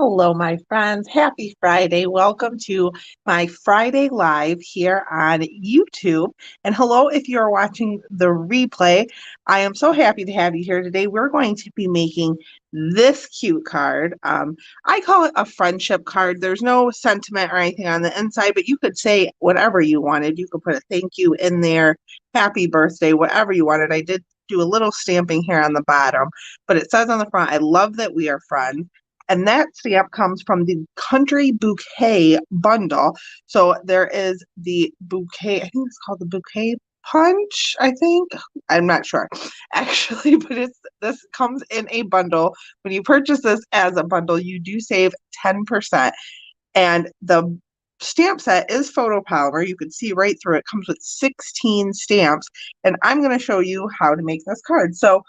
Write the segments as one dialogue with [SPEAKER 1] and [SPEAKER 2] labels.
[SPEAKER 1] Hello, my friends. Happy Friday. Welcome to my Friday Live here on YouTube. And hello, if you're watching the replay. I am so happy to have you here today. We're going to be making this cute card. I call it a friendship card. There's no sentiment or anything on the inside, but you could say whatever you wanted. You could put a thank you in there, happy birthday, whatever you wanted. I did do a little stamping here on the bottom, but it says on the front, I love that we are friends. And that stamp comes from the Country Bouquet bundle. So there is the bouquet, I think it's called the bouquet punch, I think. I'm not sure actually, but this comes in a bundle. When you purchase this as a bundle, you do save 10%. And the stamp set is photopolymer. You can see right through it. It comes with 16 stamps. And I'm going to show you how to make this card. So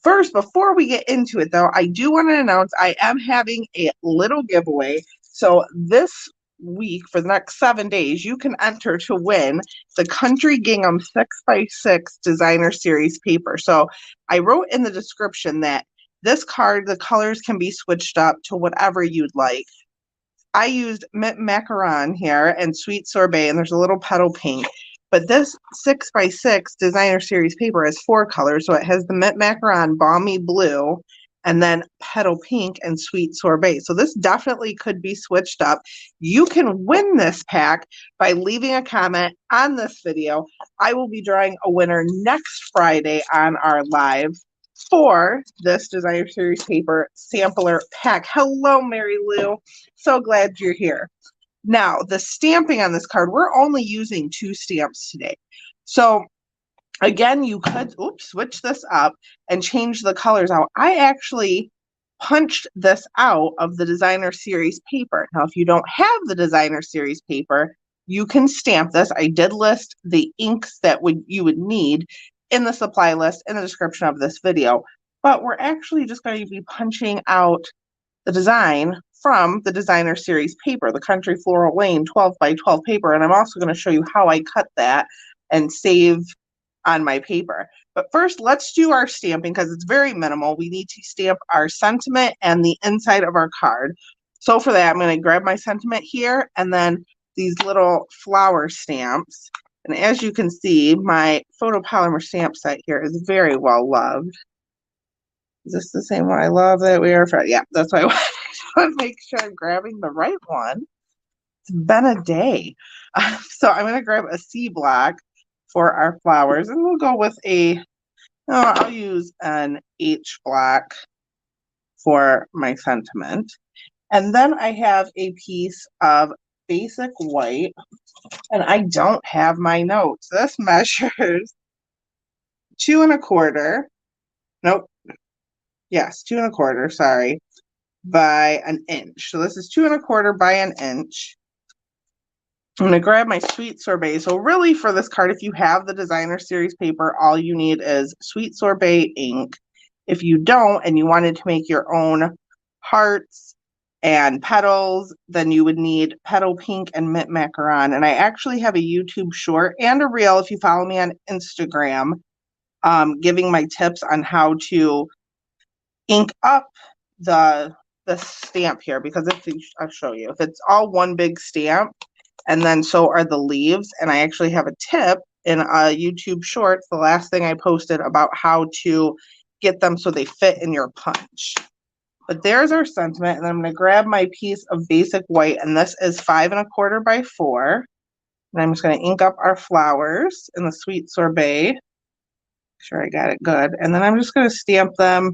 [SPEAKER 1] first, before we get into it, though, I do want to announce I am having a little giveaway. So this week, for the next 7 days, you can enter to win the Country Gingham 6x6 Designer Series paper. So I wrote in the description that this card, the colors can be switched up to whatever you'd like. I used mint macaron here and sweet sorbet, and there's a little petal pink. But this 6x6 Designer Series paper has 4 colors. So it has the mint macaron, balmy blue, and then petal pink and sweet sorbet. So this definitely could be switched up. You can win this pack by leaving a comment on this video. I will be drawing a winner next Friday on our live for this Designer Series paper sampler pack. Hello, Mary Lou. So glad you're here. Now, the stamping on this card, we're only using 2 stamps today. So again, you could switch this up and change the colors out. I actually punched this out of the Designer Series paper. Now, if you don't have the Designer Series paper, you can stamp this. I did list the inks that you would need in the supply list in the description of this video. But we're actually just going to be punching out the design from the Designer Series paper, the Country Floral Lane 12x12 paper. And I'm also going to show you how I cut that and save on my paper. But first, let's do our stamping because it's very minimal. We need to stamp our sentiment and the inside of our card. So for that, I'm going to grab my sentiment here and then these little flower stamps. And as you can see, my photopolymer stamp set here is very well loved. Is this the same one? I love that we are for. Yeah, that's why I want to make sure I'm grabbing the right one. It's been a day. So I'm going to grab a C block for our flowers, and we'll go with I'll use an H block for my sentiment. And then I have a piece of basic white, and I don't have my notes. This measures 2 1/4. Nope. Yes, 2 1/4, sorry, by an inch. So this is 2 1/4 by an inch. I'm going to grab my sweet sorbet. So really for this card, if you have the Designer Series paper, all you need is sweet sorbet ink. If you don't and you wanted to make your own hearts and petals, then you would need petal pink and mint macaron. And I actually have a YouTube short and a reel, if you follow me on Instagram, giving my tips on how to ink up the stamp here, because I'll show you, if it's all one big stamp and then so are the leaves, and I actually have a tip in a YouTube shorts, the last thing I posted, about how to get them so they fit in your punch. But there's our sentiment, and I'm going to grab my piece of basic white, and this is 5 1/4 by 4, and I'm just going to ink up our flowers in the sweet sorbet. Make sure I got it good, and then I'm just going to stamp them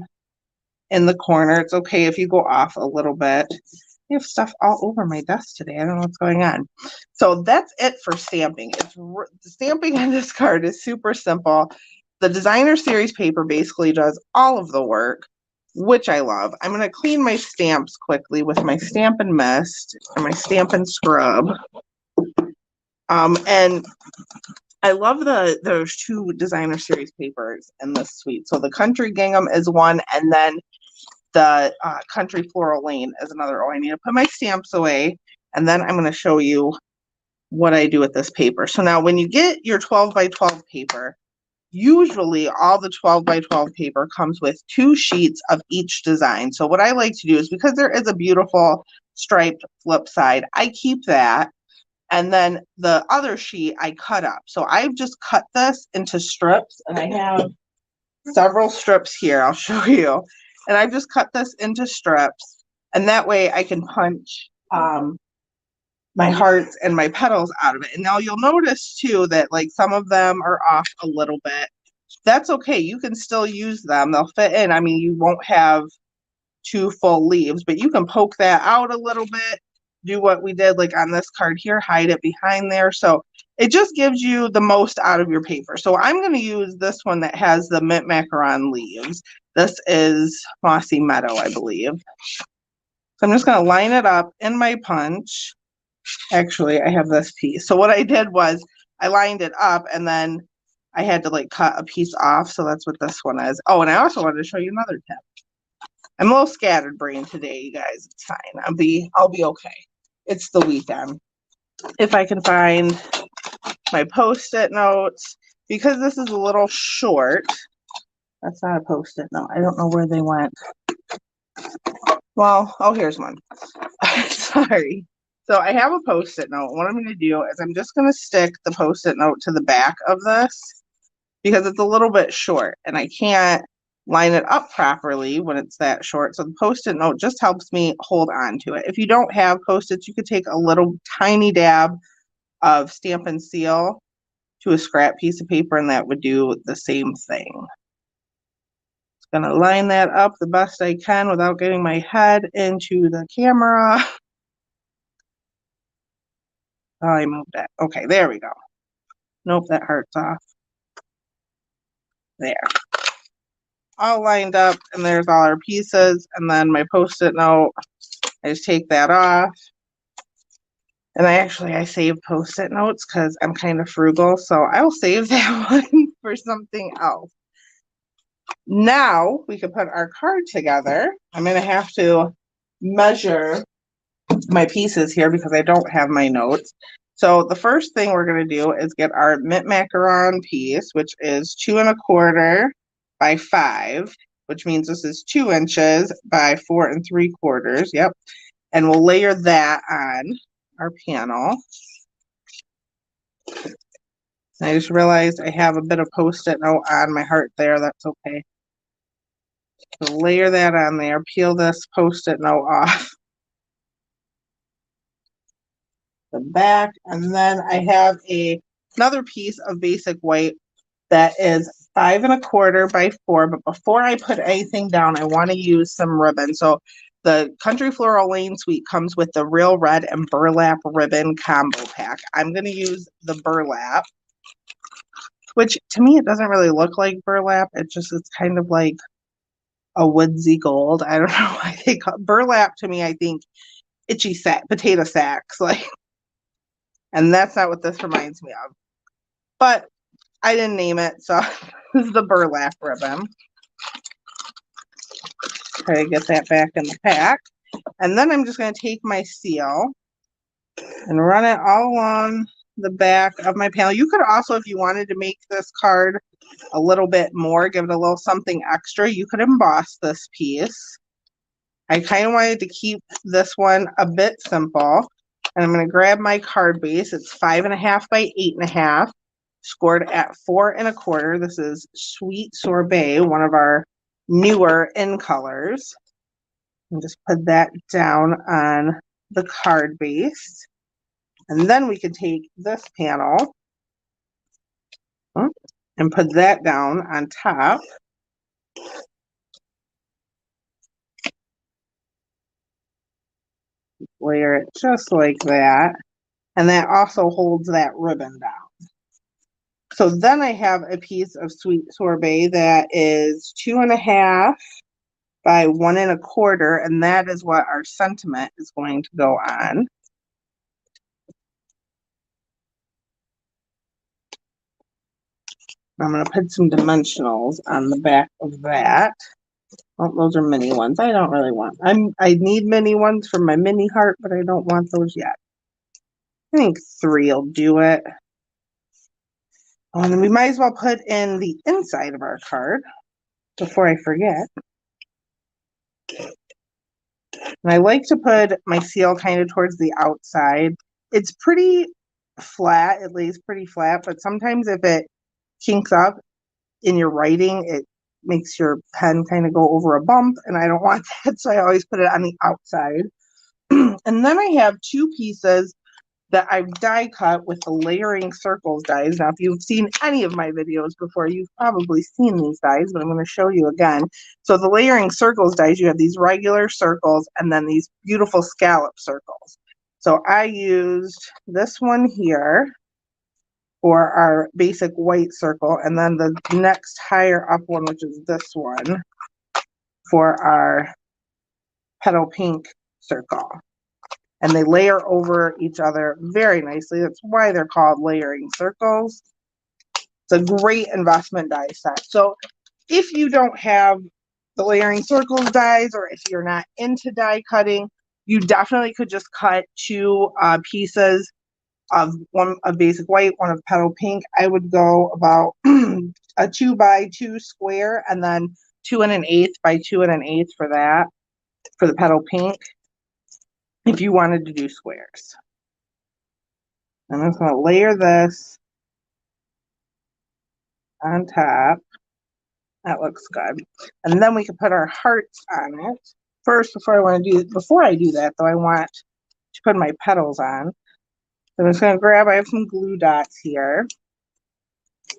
[SPEAKER 1] in the corner. It's okay if you go off a little bit. I have stuff all over my desk today. I don't know what's going on. So that's it for stamping. The stamping on this card is super simple. The Designer Series paper basically does all of the work, which I love. I'm going to clean my stamps quickly with my Stampin' Mist and my Stampin' Scrub. And I love those 2 Designer Series papers in this suite. So the Country Gingham is one, and then the Country Floral Lane is another. Oh, I need to put my stamps away, and then I'm going to show you what I do with this paper. So now when you get your 12x12 paper, usually all the 12 by 12 paper comes with 2 sheets of each design. So what I like to do is, because there is a beautiful striped flip side, I keep that. And then the other sheet I cut up. So I've just cut this into strips, and I have several strips here. I'll show you. And I've just cut this into strips, and that way I can punch my hearts and my petals out of it. And now you'll notice too that like some of them are off a little bit. That's okay. You can still use them. They'll fit in. I mean, you won't have 2 full leaves, but you can poke that out a little bit, do what we did like on this card here, hide it behind there. So it just gives you the most out of your paper. So I'm going to use this one that has the mint macaron leaves. This is Mossy Meadow, I believe. So I'm just going to line it up in my punch. Actually, I have this piece. So what I did was I lined it up, and then I had to like cut a piece off. So that's what this one is. Oh, and I also wanted to show you another tip. I'm a little scattered brain today, you guys. It's fine. I'll be okay. It's the weekend. If I can find my Post-it notes, because this is a little short. That's not a Post-it note. I don't know where they went. Well, oh, here's one. Sorry. So I have a Post-it note. What I'm going to do is I'm just going to stick the Post-it note to the back of this because it's a little bit short and I can't line it up properly when it's that short. So the Post-it note just helps me hold on to it. If you don't have Post-its, you could take a little tiny dab of Stampin' Seal to a scrap piece of paper, and that would do the same thing. Just gonna line that up the best I can without getting my head into the camera. Oh, I moved it. Okay, there we go. Nope, that heart's off. There. All lined up, and there's all our pieces, and then my Post-it note, I just take that off. And I save Post-it notes because I'm kind of frugal, so I'll save that one for something else. Now we can put our card together. I'm going to have to measure my pieces here because I don't have my notes. So the first thing we're going to do is get our mint macaron piece, which is 2 1/4 by 5, which means this is 2 inches by 4 3/4. Yep. And we'll layer that on our panel. I just realized I have a bit of Post-it note on my heart there. That's okay. So layer that on there, peel this Post-it note off the back, and then I have another piece of basic white that is 5 1/4 by 4, but before I put anything down, I want to use some ribbon. So the Country Floral Lane suite comes with the Real Red and Burlap ribbon combo pack. I'm going to use the burlap, which to me, it doesn't really look like burlap. It's kind of like a woodsy gold. I don't know why they call it. Burlap to me, I think itchy potato sacks, like, and that's not what this reminds me of. But I didn't name it, so this is the burlap ribbon. Okay, get that back in the pack. And then I'm just going to take my seal and run it all along the back of my panel. You could also, if you wanted to make this card a little bit more, give it a little something extra, you could emboss this piece. I kind of wanted to keep this one a bit simple. And I'm going to grab my card base. It's 5 1/2 by 8 1/2, scored at 4 1/4. This is Sweet Sorbet, one of our newer in colors. And just put that down on the card base. And then we could take this panel and put that down on top. Layer it just like that. And that also holds that ribbon down. So then I have a piece of Sweet Sorbet that is 2 1/2 by 1 1/4, and that is what our sentiment is going to go on. I'm going to put some dimensionals on the back of that. Oh, those are mini ones. I don't really want. I need mini ones for my mini heart, but I don't want those yet. I think 3 will do it. And we might as well put in the inside of our card before I forget. And I like to put my seal kind of towards the outside. It's pretty flat, it lays pretty flat, but sometimes if it kinks up in your writing, it makes your pen kind of go over a bump, and I don't want that, so I always put it on the outside. And then I have two pieces that I've die cut with the layering circles dies. Now, if you've seen any of my videos before, you've probably seen these dies, but I'm going to show you again. So the layering circles dies, you have these regular circles and then these beautiful scallop circles. So I used this one here for our basic white circle, and then the next higher up one, which is this one, for our petal pink circle. And they layer over each other very nicely. That's why they're called layering circles. It's a great investment die set. So if you don't have the layering circles dies, or if you're not into die cutting, you definitely could just cut two pieces of one of basic white, one of petal pink. I would go about a 2x2 square, and then 2 1/8 by 2 1/8 for that, for the petal pink, if you wanted to do squares. I'm just going to layer this on top. That looks good. And then we can put our hearts on it. First, before I do that though, I want to put my petals on. So I'm just going to grab, I have some glue dots here.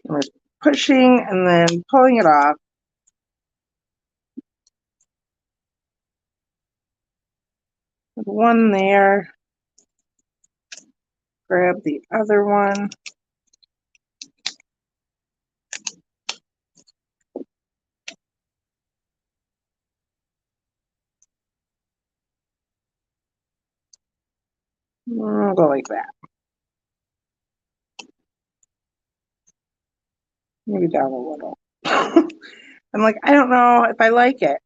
[SPEAKER 1] And we're pushing and then pulling it off. Put one there. Grab the other one. I'll go like that. Maybe down a little. I'm like, I don't know if I like it.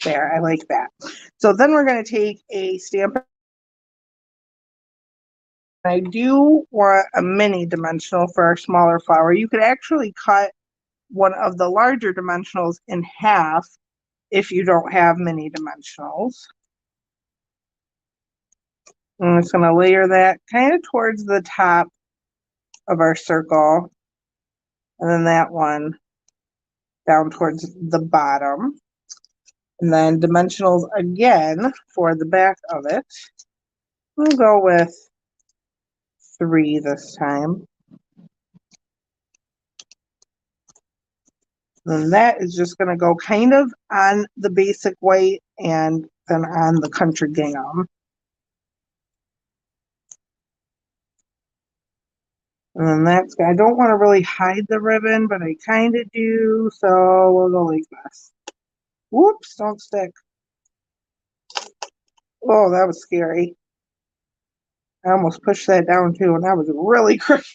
[SPEAKER 1] There, I like that. So then we're going to take a Stampin'. I do want a mini dimensional for our smaller flower. You could actually cut one of the larger dimensionals in half if you don't have mini dimensionals. I'm just going to layer that kind of towards the top of our circle, and then that one down towards the bottom. And then dimensionals again for the back of it. We'll go with 3 this time. And that is just going to go kind of on the basic white and then on the country gingham. And then that's, I don't want to really hide the ribbon, but I kind of do, so we'll go like this. Whoops, don't stick. Oh, that was scary. I almost pushed that down too, and that was really crooked.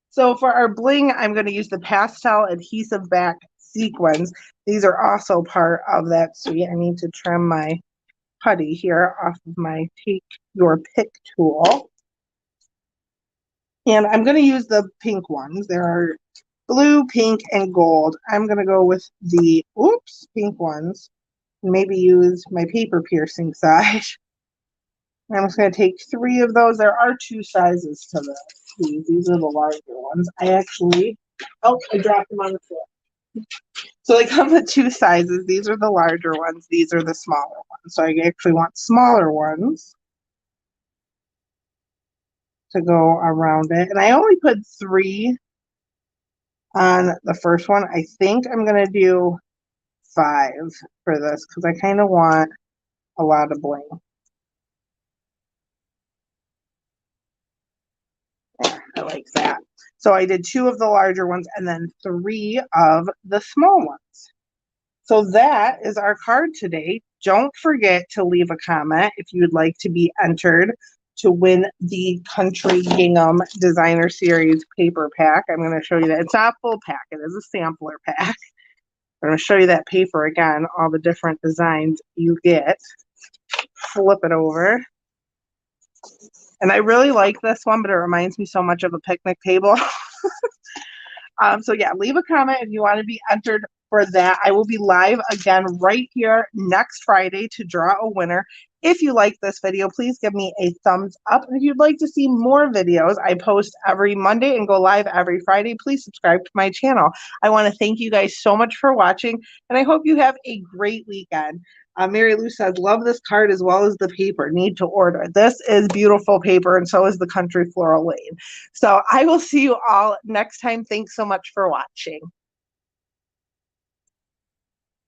[SPEAKER 1] So for our bling, I'm going to use the pastel adhesive back sequins. These are also part of that suite. I need to trim my putty here off of my take your pick tool. And I'm going to use the pink ones. There are blue, pink, and gold. I'm going to go with the, pink ones. Maybe use my paper piercing size. I'm just going to take 3 of those. There are 2 sizes to this. These are the larger ones. I dropped them on the floor. So they come with 2 sizes. These are the larger ones. These are the smaller ones. So I actually want smaller ones to go around it. And I only put 3 on the first one. I think I'm going to do 5 for this because I kind of want a lot of bling. I like that. So I did 2 of the larger ones and then 3 of the small ones. So that is our card today. Don't forget to leave a comment if you would like to be entered to win the Country Gingham Designer Series paper pack. I'm going to show you that. It's not a full pack. It is a sampler pack. I'm going to show you that paper again, all the different designs you get. Flip it over. And I really like this one, but it reminds me so much of a picnic table. So yeah, leave a comment if you want to be entered for that. I will be live again right here next Friday to draw a winner. If you like this video, please give me a thumbs up. And if you'd like to see more videos, I post every Monday and go live every Friday. Please subscribe to my channel. I want to thank you guys so much for watching, and I hope you have a great weekend. Mary Lou says, love this card as well as the paper. Need to order. This is beautiful paper, and so is the Country Floral Lane. So I will see you all next time. Thanks so much for watching.